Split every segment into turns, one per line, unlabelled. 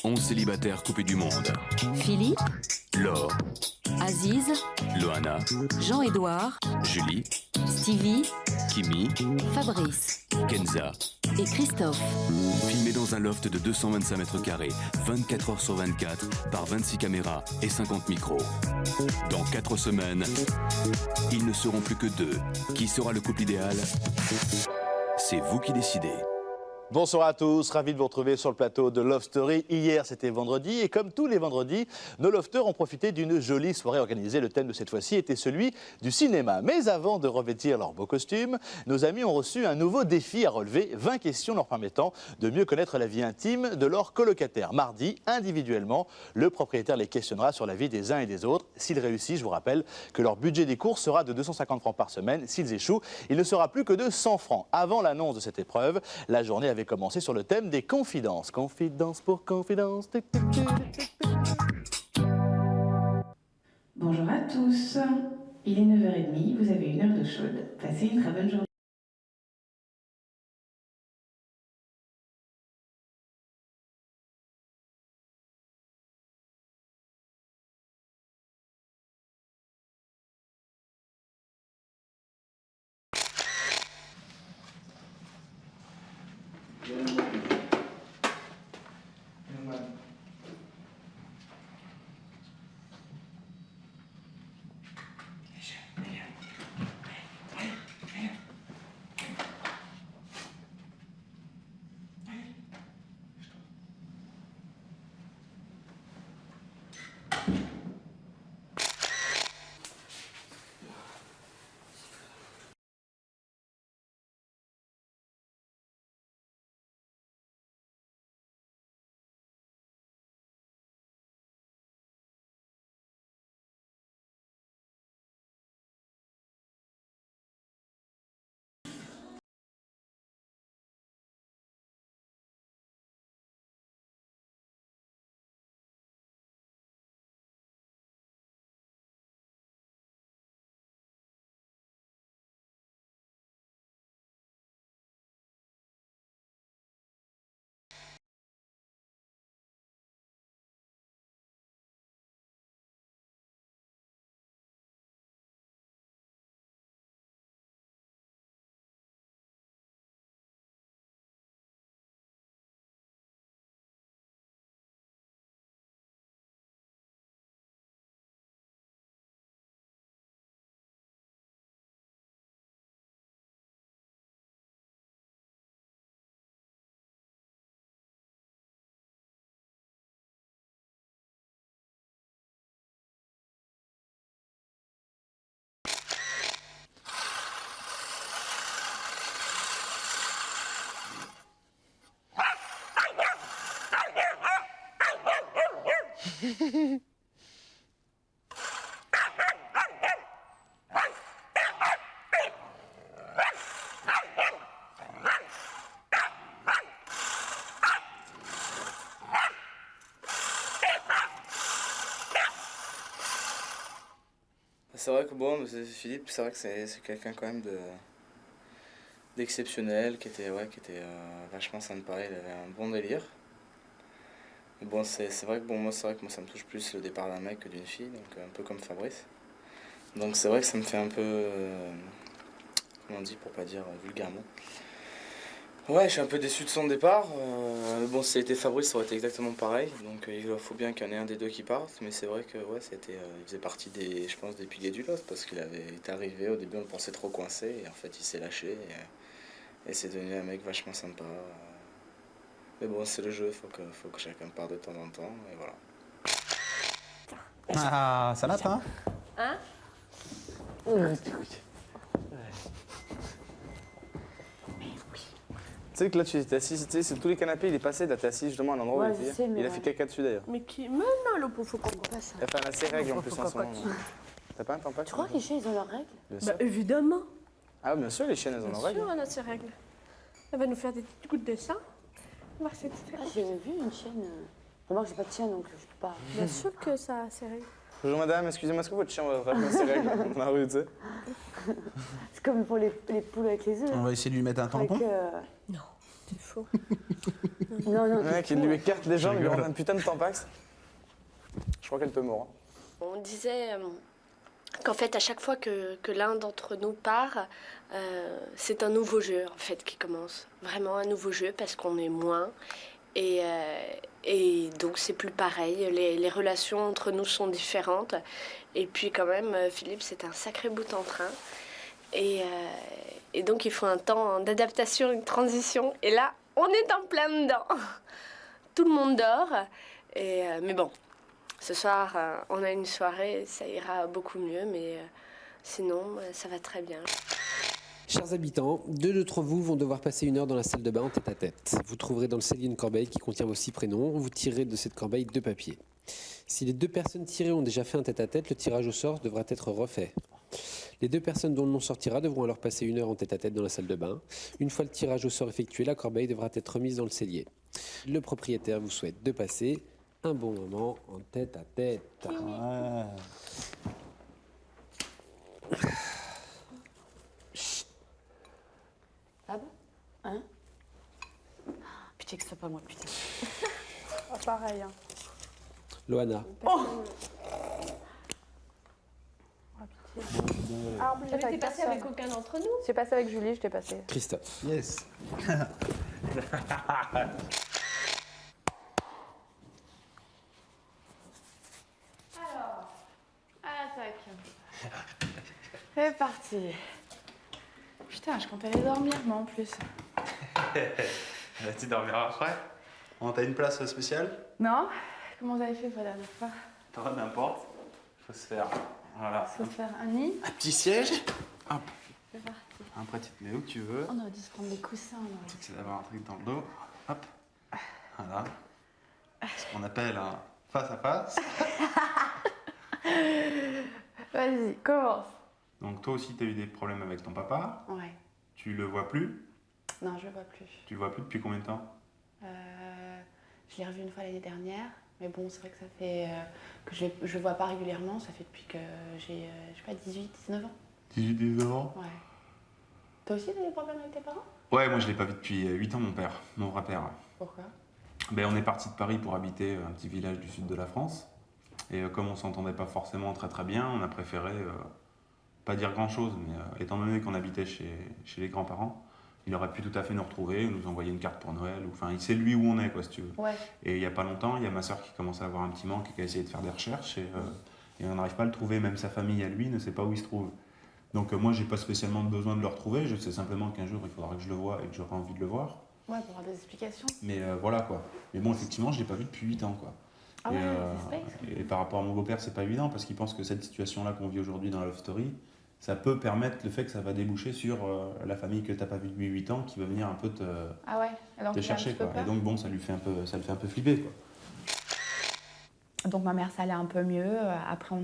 11 célibataires coupés du monde.
Philippe,
Laure,
Aziz,
Loana,
Jean-Édouard,
Julie,
Stevie,
Kimi,
Fabrice
Kenza.
et Christophe.
Filmés dans un loft de 225 mètres carrés, 24 heures sur 24, par 26 caméras et 50 micros. Dans 4 semaines, ils ne seront plus que 2. Qui sera le couple idéal? C'est vous qui décidez.
Bonsoir à tous, ravi de vous retrouver sur le plateau de Love Story. Hier, c'était vendredi et comme tous les vendredis, nos lofters ont profité d'une jolie soirée organisée. Le thème de cette fois-ci était celui du cinéma. Mais avant de revêtir leurs beaux costumes, nos amis ont reçu un nouveau défi à relever, 20 questions leur permettant de mieux connaître la vie intime de leurs colocataires. Mardi, individuellement, le propriétaire les questionnera sur la vie des uns et des autres. S'ils réussissent, je vous rappelle que leur budget des courses sera de 250 francs par semaine. S'ils échouent, il ne sera plus que de 100 francs. Avant l'annonce de cette épreuve, la journée avait commencé sur le thème des confidences. Confidence pour confidence.
Bonjour à tous, il est 9h30, vous avez une heure d'eau chaude. Passez une très bonne journée.
C'est vrai que bon, Philippe, c'est vrai que c'est quelqu'un quand même d'exceptionnel, qui était vachement sympa, il avait un bon délire. Mais bon, c'est vrai que bon, moi ça me touche plus le départ d'un mec que d'une fille, donc un peu comme Fabrice. Donc c'est vrai que ça me fait un peu, comment on dit pour pas dire vulgairement. Ouais, je suis un peu déçu de son départ. Bon, si ça a été Fabrice, ça aurait été exactement pareil. Donc il faut bien qu'il y en ait un des deux qui parte. Mais c'est vrai que ouais, il faisait partie je pense, des piliers du Lost parce qu'il était arrivé. Au début, on le pensait trop coincé. Et en fait, il s'est lâché. Et c'est devenu un mec vachement sympa. Mais bon, c'est le jeu. Faut que chacun parte de temps en temps. Et voilà.
Ah, ça l'a, hein?
Hein?
Tu sais que là, tu étais assis, tu sais, c'est tous les canapés, il est passé, là, t'es assis justement à un endroit où
Ouais,
il
je
était.
sais, mais
Il a
ouais.
fait caca dessus d'ailleurs.
Mais qui. Mais non, le pauvre, faut qu'on passe ça.
Enfin, là, ses règles en plus en ce moment. T'as pas un tampax?
Tu crois que les chiens, ils ont leurs règles?
Bien sûr.
Bah, évidemment.
Ah, bien sûr, les chiennes, elles ont
Bien
leurs règles.
sûr, on a ses règles. Elle va nous faire des petites gouttes de sang. On va voir si c'est
Ah, j'ai vu une chienne. Moi, j'ai pas de chien, donc je peux pas.
Bien sûr que ça a ses règles.
Bonjour madame, excusez-moi, est-ce que votre chien va vraiment ses règles dans la rue, tu sais?
C'est comme pour les poules avec les œufs.
On va essayer de lui mettre un tampon.
Avec,
Non, t'es fou. fou.
Non, non.
Le mec, il lui écarte les jambes, il lui rend un putain de tampax. Je crois qu'elle peut mourir.
On disait qu'en fait, à chaque fois que l'un d'entre nous part, c'est un nouveau jeu en fait qui commence. Vraiment un nouveau jeu parce qu'on est moins. Et donc c'est plus pareil, les relations entre nous sont différentes. Et puis quand même, Philippe, c'est un sacré bout en train. Et donc il faut un temps d'adaptation, une transition. Et là, on est en plein dedans. Tout le monde dort. Mais bon, ce soir, on a une soirée, ça ira beaucoup mieux. Mais sinon, ça va très bien.
Chers habitants, 2 d'entre vous vont devoir passer 1 heure dans la salle de bain en tête-à-tête. Vous trouverez dans le cellier une corbeille qui contient vos 6 prénoms. Vous tirez de cette corbeille 2 papiers. Si les 2 personnes tirées ont déjà fait un tête-à-tête, le tirage au sort devra être refait. Les 2 personnes dont le nom sortira devront alors passer 1 heure en tête-à-tête dans la salle de bain. Une fois le tirage au sort effectué, la corbeille devra être remise dans le cellier. Le propriétaire vous souhaite de passer un bon moment en tête-à-tête.
Ouais.
Ah bon? Hein? Putain, que ce soit pas moi, putain.
Ah, pareil. Hein.
Loana.
Alors, vous n'avez passé avec aucun d'entre nous?
J'ai passé avec Julie, je t'ai passé.
Christophe.
Yes.
Alors, attaque. C'est parti. Putain, je comptais aller dormir, moi, en plus.
Tu dormiras après? On t'a une place spéciale?
Non? Comment vous avez fait pour la dernière fois?
Toi, n'importe. Faut se faire. Voilà.
Faut se faire un nid.
Un petit siège. Hop.
C'est parti.
Après, tu te mets où tu veux.
On aurait dû se prendre des coussins, on aurait dû.
C'est d'avoir un truc dans le dos. Hop. Voilà. Ce qu'on appelle un face à face.
Vas-y, commence.
Donc, toi aussi, t'as eu des problèmes avec ton papa.
Ouais.
Tu le vois plus?
Non, je le vois plus.
Tu le vois plus depuis combien de temps?
Je l'ai revu une fois l'année dernière. Mais bon, c'est vrai que ça fait que je le vois pas régulièrement. Ça fait depuis que j'ai, je sais pas, 18, 19 ans.
18, 19 ans?
Ouais. Toi aussi, t'as des problèmes avec tes parents?
Ouais, moi, je l'ai pas vu depuis 8 ans, mon père. Mon vrai père.
Pourquoi?
Ben, on est parti de Paris pour habiter un petit village du sud de la France. Et comme on s'entendait pas forcément très très bien, on a préféré pas dire grand chose. Mais étant donné qu'on habitait chez les grands-parents, il aurait pu tout à fait nous retrouver, nous envoyer une carte pour Noël. Enfin, il sait lui où on est, quoi, si tu veux.
Ouais.
Et il y a pas longtemps, il y a ma soeur qui commence à avoir un petit manque et qui a essayé de faire des recherches. Et on n'arrive pas à le trouver. Même sa famille à lui ne sait pas où il se trouve. Donc moi, j'ai pas spécialement besoin de le retrouver. Je sais simplement qu'un jour, il faudra que je le voie et que j'aurai envie de le voir.
Ouais, pour avoir des explications.
Mais voilà, quoi. Mais bon, effectivement, je l'ai pas vu depuis 8 ans, quoi.
Ah ouais, c'est space.
Et par rapport à mon beau-père, c'est pas évident parce qu'il pense que cette situation-là qu'on vit aujourd'hui dans la Love Story, ça peut permettre le fait que ça va déboucher sur la famille que t'as pas vue depuis 8 ans qui va venir un peu
Ah ouais, alors
te chercher, quoi. Et donc bon, ça le fait un peu flipper, quoi.
Donc ma mère, ça allait un peu mieux. Après,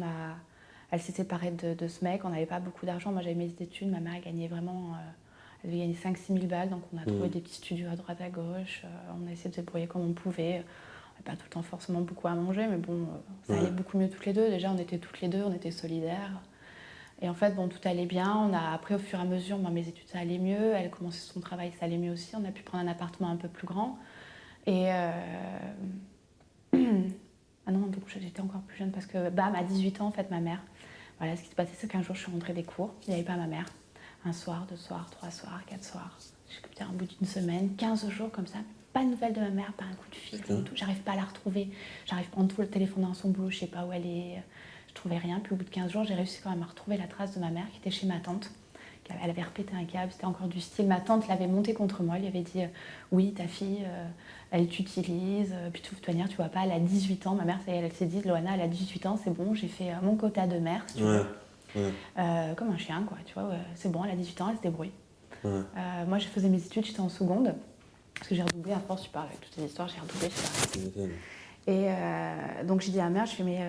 elle s'est séparée de ce mec. On n'avait pas beaucoup d'argent. Moi, j'avais mes études. Ma mère, elle gagnait vraiment... elle devait gagner 5-6 000 balles. Donc on a trouvé des petits studios à droite, à gauche. On a essayé de se débrouiller comme on pouvait. On n'avait pas tout le temps forcément beaucoup à manger, mais bon, ça allait beaucoup mieux toutes les deux. Déjà, on était toutes les deux, on était solidaires. Et en fait, bon, tout allait bien. Après, au fur et à mesure, mes études, ça allait mieux. Elle commençait son travail, ça allait mieux aussi. On a pu prendre un appartement un peu plus grand. Et... Ah non, donc j'étais encore plus jeune parce que, bam, à 18 ans, en fait, ma mère... Voilà, ce qui s'est passé, c'est qu'un jour, je suis rentrée des cours. Il n'y avait pas ma mère. Un soir, 2 soirs, 3 soirs, 4 soirs. Je peux dire, au bout d'une semaine, 15 jours comme ça. Pas de nouvelles de ma mère, pas un coup de fil, rien du tout. J'arrive pas à la retrouver. J'arrive pas à prendre le téléphone dans son boulot, je sais pas où elle est. Je trouvais rien. Puis au bout de 15 jours, j'ai réussi quand même à retrouver la trace de ma mère qui était chez ma tante. Elle avait repété un câble, c'était encore du style. Ma tante l'avait monté contre moi, elle lui avait dit oui, ta fille, elle t'utilise. Puis de toute manière, tu vois pas, elle a 18 ans. Ma mère, elle s'est dit, Loana, elle a 18 ans, c'est bon, j'ai fait mon quota de mère, si tu veux. Comme un chien, quoi, tu vois, c'est bon, elle a 18 ans, elle se débrouille. Moi, je faisais mes études, j'étais en seconde. Parce que j'ai redoublé, à force, tu parles avec toutes ces histoires, j'ai redoublé, Et donc j'ai dit à ma mère, je fais, mais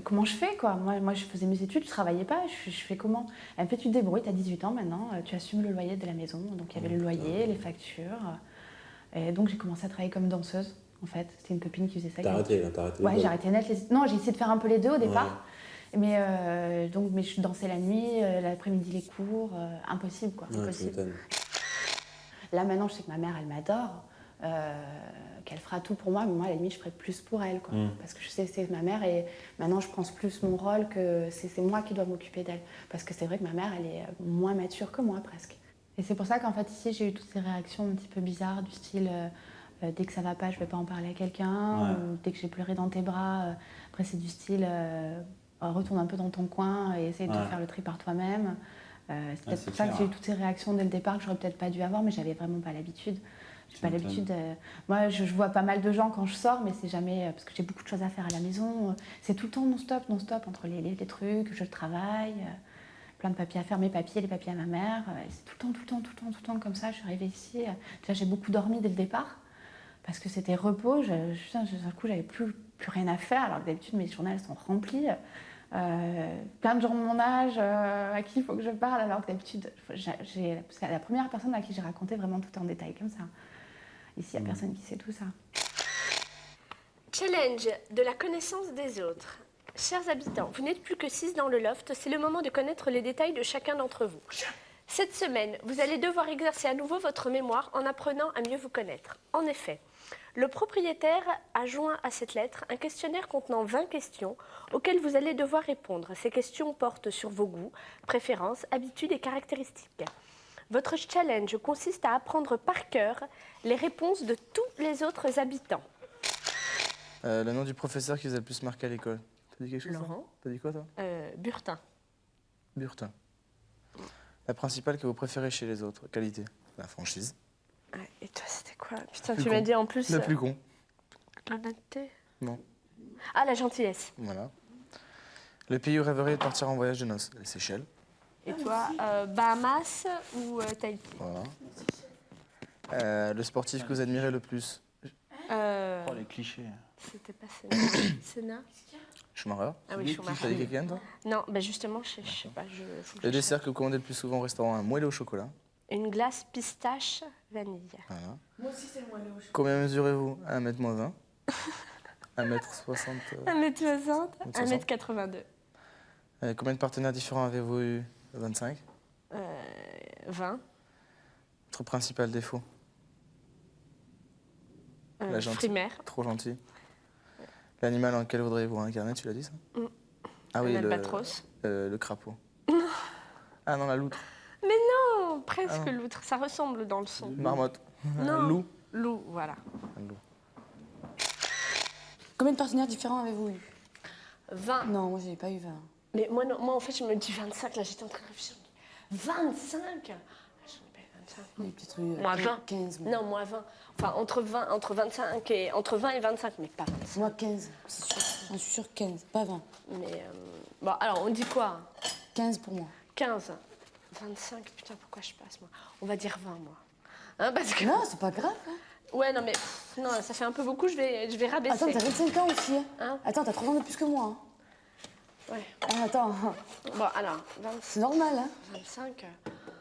comment je fais, quoi? Moi, je faisais mes études, je travaillais pas, je fais comment? Elle me fait, tu te débrouilles, tu as 18 ans maintenant, tu assumes le loyer de la maison. Donc il y avait le loyer, les factures. Et donc j'ai commencé à travailler comme danseuse, en fait. C'était une copine qui faisait ça.
T'as arrêté, là, t'as arrêté?
Ouais, j'ai arrêté net. Non, j'ai essayé de faire un peu les deux au départ. Mais je dansais la nuit, l'après-midi les cours, impossible, quoi. Impossible. Là maintenant, je sais que ma mère, elle m'adore. qu'elle fera tout pour moi, mais moi, à la limite, je ferai plus pour elle, quoi. Parce que je sais que c'est ma mère et maintenant, je pense plus mon rôle que c'est moi qui dois m'occuper d'elle. Parce que c'est vrai que ma mère, elle est moins mature que moi, presque. Et c'est pour ça qu'en fait, ici, j'ai eu toutes ces réactions un petit peu bizarres, du style dès que ça va pas, je vais pas en parler à quelqu'un, ou dès que j'ai pleuré dans tes bras, après, c'est du style retourne un peu dans ton coin et essaye de faire le tri par toi-même. C'est peut-être pour ça que j'ai eu toutes ces réactions dès le départ que j'aurais peut-être pas dû avoir, mais j'avais vraiment pas l'habitude. J'ai pas l'habitude. Moi, je vois pas mal de gens quand je sors, mais c'est jamais parce que j'ai beaucoup de choses à faire à la maison. C'est tout le temps non-stop entre les trucs, je travaille, plein de papiers à faire, mes papiers, les papiers à ma mère. C'est tout le temps comme ça. Je suis arrivée ici. Déjà, j'ai beaucoup dormi dès le départ parce que c'était repos. D'un coup, j'avais plus rien à faire, alors que d'habitude mes journées elles sont remplies. Plein de gens de mon âge à qui il faut que je parle, alors que d'habitude, c'est la première personne à qui j'ai raconté vraiment tout en détail comme ça. Ici, il n'y a personne qui sait tout ça.
Challenge de la connaissance des autres. Chers habitants, vous n'êtes plus que 6 dans le loft, c'est le moment de connaître les détails de chacun d'entre vous. Cette semaine, vous allez devoir exercer à nouveau votre mémoire en apprenant à mieux vous connaître. En effet, le propriétaire a joint à cette lettre un questionnaire contenant 20 questions auxquelles vous allez devoir répondre. Ces questions portent sur vos goûts, préférences, habitudes et caractéristiques. Votre challenge consiste à apprendre par cœur les réponses de tous les autres habitants.
Le nom du professeur qui vous a le plus marqué à l'école. T'as dit quelque chose?
Laurent.
T'as dit quoi toi?
Burtin.
Burtin. La principale que vous préférez chez les autres, qualité? La franchise.
Et toi, c'était quoi? Putain, tu m'as dit en plus...
Le plus con.
L'honnêteté?
Non.
Ah, la gentillesse.
Voilà. Le pays où rêveriez de partir en voyage de noces? Les Seychelles.
Et toi, Bahamas ou Tahiti?
Voilà. Le sportif que vous admirez le plus?
Oh, les clichés.
C'était pas Senna. Senna?
Schumacher.
Ah oui, Schumacher.
T'as dit quelqu'un, toi?
Non, bah justement, je sais pas.
Le dessert que vous commandez le plus souvent au restaurant? Un moelleux au chocolat.
Une glace pistache vanille.
Voilà.
Moi aussi, c'est le moelleux au chocolat.
Combien mesurez-vous? 1m-20. 1m60.
1m60, 1m82.
Combien de partenaires différents avez-vous eu? 25.
20.
Votre principal défaut?
Primaire.
Trop gentil. L'animal en lequel voudriez-vous incarner, tu l'as dit ça? Ah oui,
albatros.
Le crapaud. Ah non, la loutre.
Mais non, presque loutre. Ça ressemble dans le son.
Marmotte.
Non.
Loup.
Loup, voilà.
Un loup.
Combien de partenaires différents avez-vous eu?
20.
Non, moi, j'ai pas eu 20.
Mais moi, non, moi, en fait, je me dis 25. Là, j'étais en train de réfléchir. 25? J'en ai pas eu 25.
J'ai peut-être eu
Moi, 20.
15. Moi.
Non, moi, 20. Enfin, entre 20 et 25, mais pas 25.
Moi, 15, c'est sûr. J'en suis sûre 15, pas 20.
Mais, bon, alors, on dit quoi?
15 pour moi.
15. 25, putain, pourquoi je passe, moi? On va dire 20, moi. Hein, parce que...
Non, c'est pas grave. Hein.
Ouais, non, mais non, ça fait un peu beaucoup, je vais rabaisser.
Attends, t'as 25 ans aussi.
Hein?
Attends, t'as 3 ans de plus que moi. Hein.
Ouais.
Ah, attends.
Bon, alors, 25.
C'est normal, hein.
25,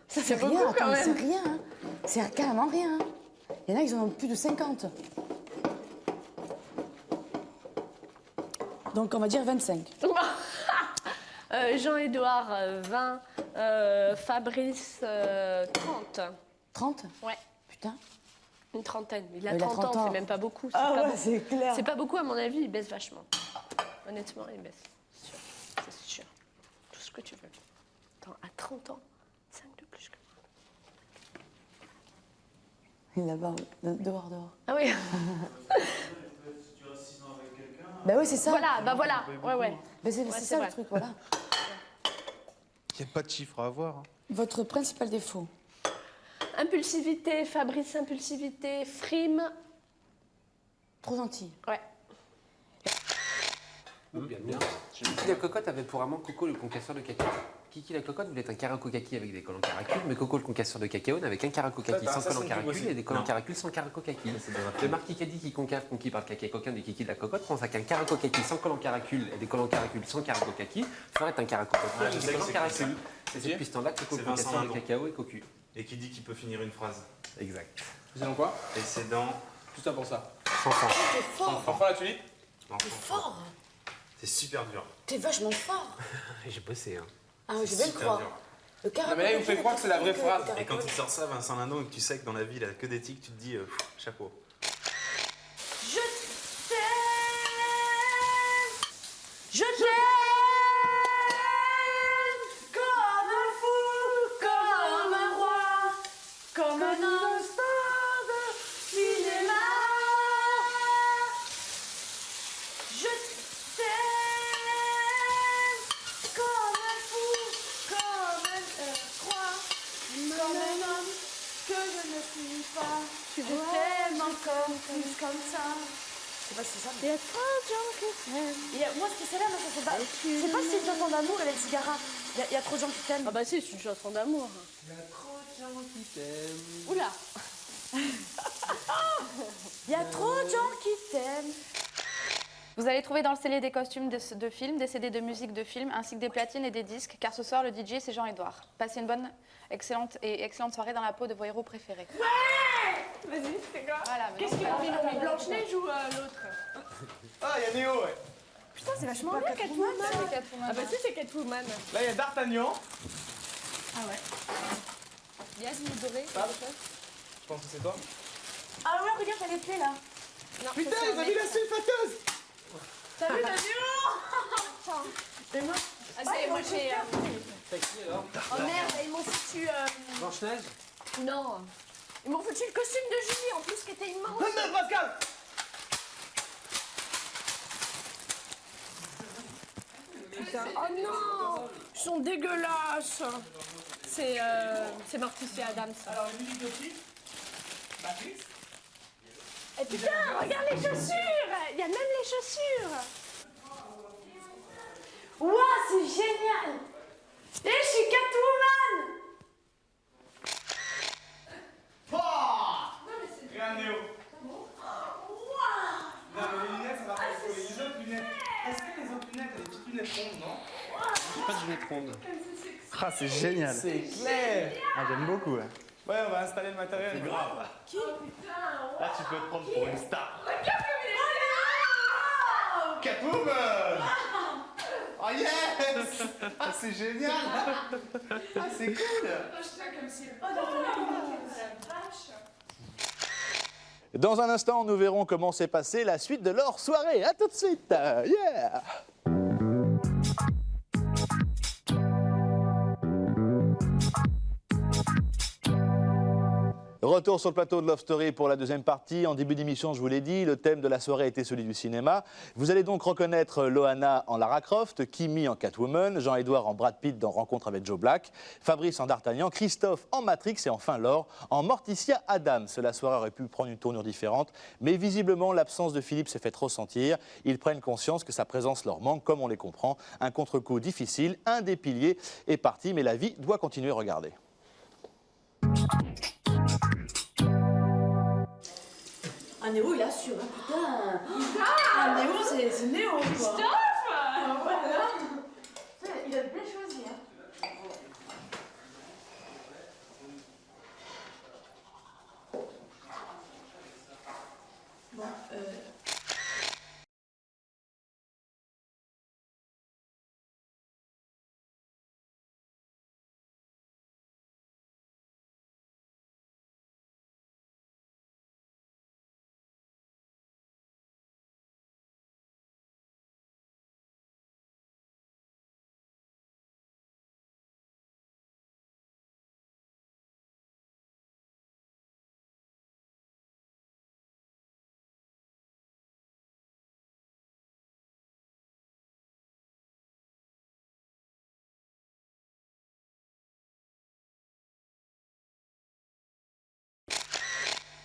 ça
fait
rien,
beaucoup
attends,
quand même.
C'est rien, hein. C'est carrément rien. Hein. Il y en a qui en ont plus de 50. Donc, on va dire 25.
Jean-Édouard, 20. Fabrice, 30.
30?
Ouais.
Putain.
Une trentaine. Il a
Il a
30
30
ans,
ans.
c'est même pas beaucoup.
Ah
pas
ouais,
beaucoup.
c'est clair.
C'est pas beaucoup, à mon avis, il baisse vachement. Honnêtement, il baisse. C'est sûr. C'est sûr. Tout ce que tu veux. Attends, à 30 ans, 5 de plus que moi.
Il est là-bas, dehors.
Ah oui.
Bah oui, c'est ça.
Voilà, bah voilà. Ouais.
Bah c'est ça
vrai.
le truc, voilà.
Il n'y a pas de chiffre à avoir. Hein.
Votre principal défaut?
Impulsivité, Fabrice, impulsivité, frime.
Trop gentil.
Ouais.
Bien. Kiki la cocotte avait pour amant Coco le concasseur de cacao. Kiki la cocotte voulait un caraco-kaki avec des collants caracules, mais Coco le concasseur de cacao n'avait qu'un caraco-kaki sans collants caracules et des collants caracules sans caraco-kaki. Le Marc Kikadi qui concave conquis par le kaki coquin du Kiki de la cocotte pense à qu'un caraco-kaki sans collants caracules et des collants caracules sans caraco-kaki ferait un caraco-kaki avec des collants caracules. Et c'est depuis ce temps-là que Coco le concasseur de cacao est cocu.
Et qui dit qu'il peut finir une phrase.
Exact.
C'est dans quoi?
Et c'est dans...
Tout ça pour ça.
Fanfan.
T'es fort.
Fanfan la tulipe?
T'es fort.
C'est super dur.
T'es vachement fort.
J'ai bossé, hein.
Ah, je vais le croire. Le
Non mais là, il vous fait croire que c'est la vraie phrase.
Et quand il sort ça, Vincent Lindon, et que tu sais que dans la vie, il a que des tics, tu te dis, chapeau.
Je t'aime comme un fou, comme un roi, comme un instant de cinéma. Je t'aime comme un fou, comme un roi, comme un homme que je ne suis pas. Je t'aime encore plus comme ça. Je sais pas si c'est ça. Il y a trop de gens qui t'aiment. Moi, ce qui c'est là, ça c'est pas. Je sais pas si c'est une chanson d'amour, Hélène Sigara. Il y a trop de gens qui t'aiment.
Ah bah si, c'est une chanson d'amour.
Il y a trop de gens qui t'aiment.
Oula. Il y a trop de gens qui t'aiment.
Vous allez trouver dans le cellier des costumes de films, des CD de musique de films, ainsi que des platines et des disques, car ce soir, le DJ, c'est Jean-Edouard. Passez une bonne, excellente soirée dans la peau de vos héros préférés.
Ouais. Vas-y, c'est quoi?
Voilà,
qu'est-ce qu'il a mis Blanche-Neige ou l'autre?
Ah, il y a Néo, ouais.
Putain, c'est vachement bien, Catwoman.
Ah bah si, c'est Catwoman.
Là, il y a D'Artagnan.
Ah ouais.
Il y a une dorée.
Je pense que c'est toi.
Ah ouais, regarde, t'as les clés là.
Non,
Putain, ils ont mis la sulfateuse.
T'as vu, Et moi,
moi j'ai...
T'as qui alors?
oh merde, ils m'ont foutu...
Blanche-Neige?
Non. Ils m'ont foutu le costume de Julie en plus qui était immense.
Non, Pascal.
Putain. Oh non, ils sont dégueulasses. C'est Morticia Adams.
Alors, une musique de film. Matrix.
Et putain, regarde les chaussures. Il y a même les chaussures. Ouah, c'est génial. Et je suis Catwoman.
Regarde Néo. Non, mais les lunettes, ça va pas. Les autres lunettes. Est-ce que les autres lunettes, les petites lunettes rondes, non?
J'ai pas de lunettes rondes.
Ah, c'est génial.
C'est clair.
Ah, j'aime beaucoup. Ouais, on va installer le matériel. C'est grave.
Qui?
Là, tu peux te prendre pour une star. Catwoman. Oh yes. Ah, c'est génial. Ah, c'est cool. Dans un instant, nous verrons comment s'est passée la suite de leur soirée. À tout de suite. Yeah. Retour sur le plateau de Love Story pour la deuxième partie. En début d'émission, je vous l'ai dit, le thème de la soirée était celui du cinéma. Vous allez donc reconnaître Loana en Lara Croft, Kimi en Catwoman, Jean-Edouard en Brad Pitt dans Rencontre avec Joe Black, Fabrice en D'Artagnan, Christophe en Matrix et enfin Laure en Morticia Adams. La soirée aurait pu prendre une tournure différente, mais visiblement l'absence de Philippe s'est fait ressentir. Ils prennent conscience que sa présence leur manque, comme on les comprend. Un contre-coup difficile, un des piliers est parti, mais la vie doit continuer. Regardez.
Ah, Néo, il assure, hein, putain. Ah, Néo, c'est Néo, quoi. Stop. Ah, voilà. Il a bien choisi, hein. Bon,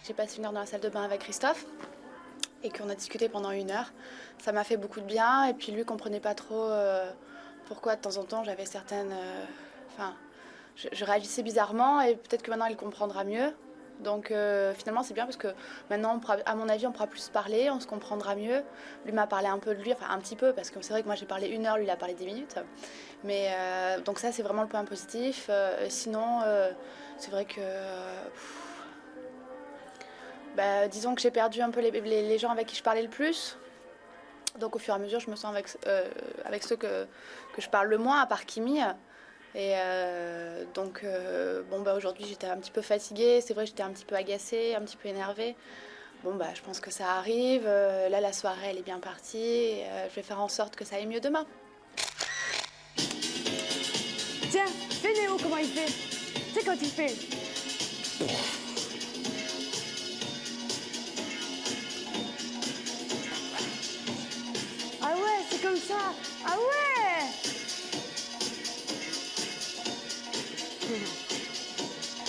J'ai passé une heure dans la salle de bain avec Christophe et qu'on a discuté pendant 1 heure. Ça m'a fait beaucoup de bien et puis lui comprenait pas trop pourquoi de temps en temps j'avais certaines... je réagissais bizarrement et peut-être que maintenant il comprendra mieux. Donc finalement c'est bien parce que maintenant, à mon avis, on pourra plus se parler, on se comprendra mieux. Lui m'a parlé un peu de lui, enfin un petit peu, parce que c'est vrai que moi j'ai parlé 1 heure, lui il a parlé 10 minutes. Mais donc ça c'est vraiment le point positif. Sinon, c'est vrai que... disons que j'ai perdu un peu les gens avec qui je parlais le plus. Donc au fur et à mesure, je me sens avec ceux que je parle le moins, à part Kimi. Et aujourd'hui, j'étais un petit peu fatiguée. C'est vrai, j'étais un petit peu agacée, un petit peu énervée. Bon, bah, je pense que ça arrive. Là, la soirée, elle est bien partie. Je vais faire en sorte que ça aille mieux demain.
Tiens, fais Néo comment il fait. Tu sais quand il fait. Ah ouais, c'est comme ça. Ah ouais.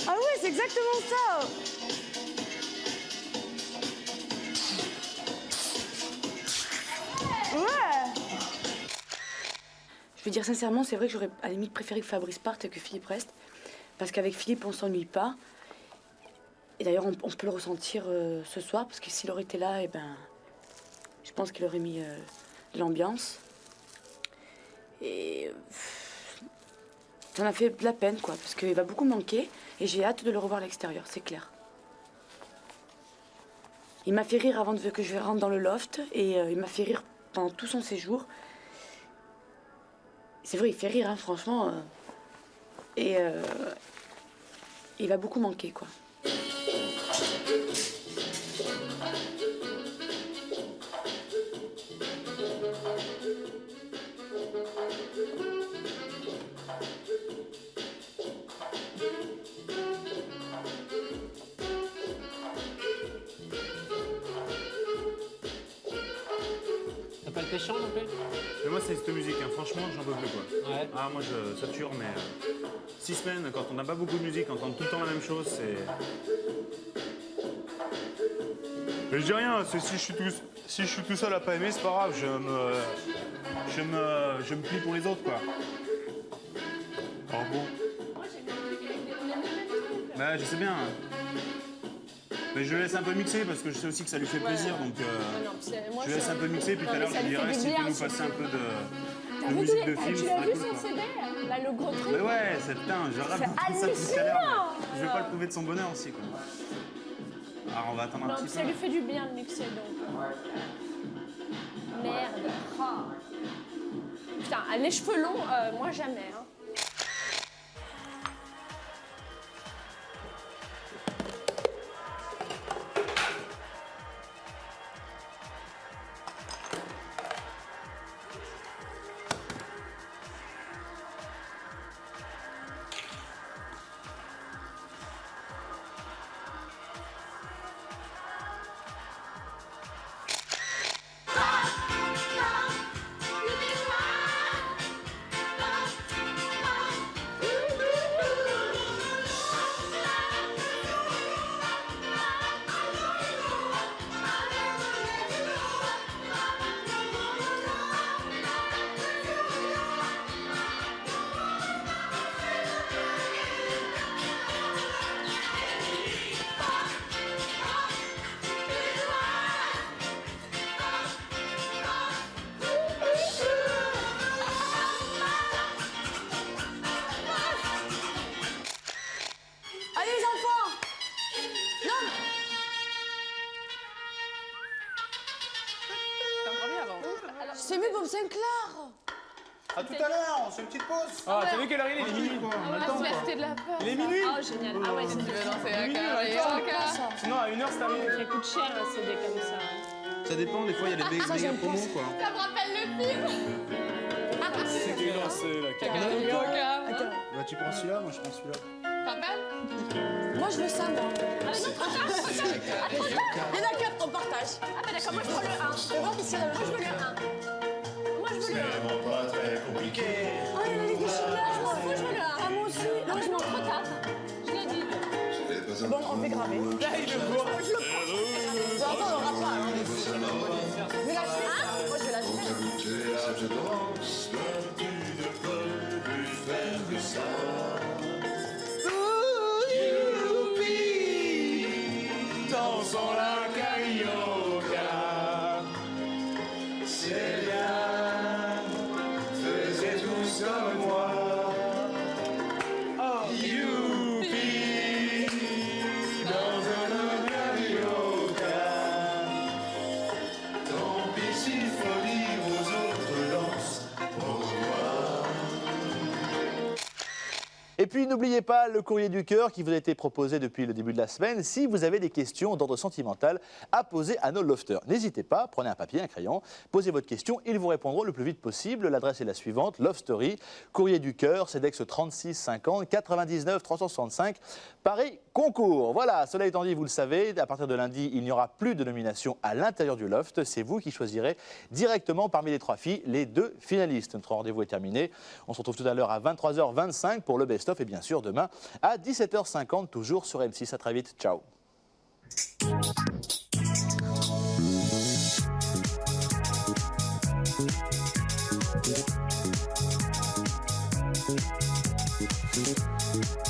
Ah ouais, c'est exactement ça. Ouais.
Je veux dire sincèrement, c'est vrai que j'aurais à la limite préféré que Fabrice parte et que Philippe reste. Parce qu'avec Philippe, on s'ennuie pas. Et d'ailleurs, on peut le ressentir ce soir, parce que s'il aurait été là, eh ben, je pense qu'il aurait mis de l'ambiance. Et ça m'a fait de la peine, quoi, parce qu'il va beaucoup manquer. Et j'ai hâte de le revoir à l'extérieur, c'est clair. Il m'a fait rire avant que je rentre dans le loft, et il m'a fait rire pendant tout son séjour. C'est vrai, il fait rire, hein, franchement. Et il va beaucoup manquer, quoi.
T'as pas le péchant non plus?
Mais moi, c'est cette musique, hein. Franchement, j'en peux plus, quoi.
Ouais.
Ah, moi, je sature, mais 6 semaines, quand on n'a pas beaucoup de musique, entendre tout le temps la même chose, c'est... Mais je dis rien, si je suis tout seul à pas aimer, c'est pas grave, je me plie pour les autres, quoi. Oh bon. Bah, je sais bien. Mais je le laisse un peu mixer parce que je sais aussi que ça lui fait plaisir, donc je laisse un peu mixer, puis tout à l'heure je lui dirai s'il peut nous passer un peu de musique de film.
Tu l'as vu son CD, là, le gros truc?
Mais ouais, c'est putain, je rêve de ça tout à l'heure. Je vais pas le prouver de son bonheur aussi, quoi. Alors on va attendre un petit peu.
Ça lui fait du bien de mixer, donc. Merde. Oh. Putain, les cheveux longs, moi jamais. Hein.
C'est mieux pour Saint-Clair.
À tout à l'heure, on fait une petite pause.
Ah, t'as vu quelle heure il est minuit, quoi.
On va se faire de la peur.
Il est minuit.
Oh, génial. Ah ouais, si tu veux danser à
sinon, à 1h, c'est terminé.
Ça coûte cher, un CD comme ça.
Ça dépend, des fois il y a des méga promos, quoi.
Ça me rappelle le film.
C'est délancé, là.
Bah, tu prends celui-là, moi je prends celui-là.
Moi, je veux ça, moi.
Ah, non, trop tard, trop tard.
Il y en a 4, on partage.
Ah, bah d'accord, moi je prends le 1.
Je vois parce qu'il y en a
Moi je veux le 1. Moi je veux le 1.
C'est vraiment pas très compliqué.
Oh, il y en a les des chimères, je m'en fous, je veux le 1. Ah, moi aussi.
Non, je m'en trop tard. Je l'ai dit.
Bon, on fait graver.
Là, il le voit.
Je le prends. Attends, on aura pas. Mais la suite, moi je vais la suite.
Dansons la carioca. Célia faisait tous comme moi. Oh, youpi, dans un carioca.
Et puis n'oubliez pas le courrier du cœur qui vous a été proposé depuis le début de la semaine. Si vous avez des questions d'ordre sentimental à poser à nos lofters, n'hésitez pas, prenez un papier, un crayon, posez votre question, ils vous répondront le plus vite possible. L'adresse est la suivante, Love Story, courrier du cœur, CEDEX 36 50 99 365, Paris Concours. Voilà, cela étant dit, vous le savez, à partir de lundi, il n'y aura plus de nomination à l'intérieur du loft. C'est vous qui choisirez directement parmi les 3 filles les 2 finalistes. Notre rendez-vous est terminé. On se retrouve tout à l'heure à 23h25 pour le best-of et bien sûr demain à 17h50 toujours sur M6. À très vite. Ciao.
Thank you.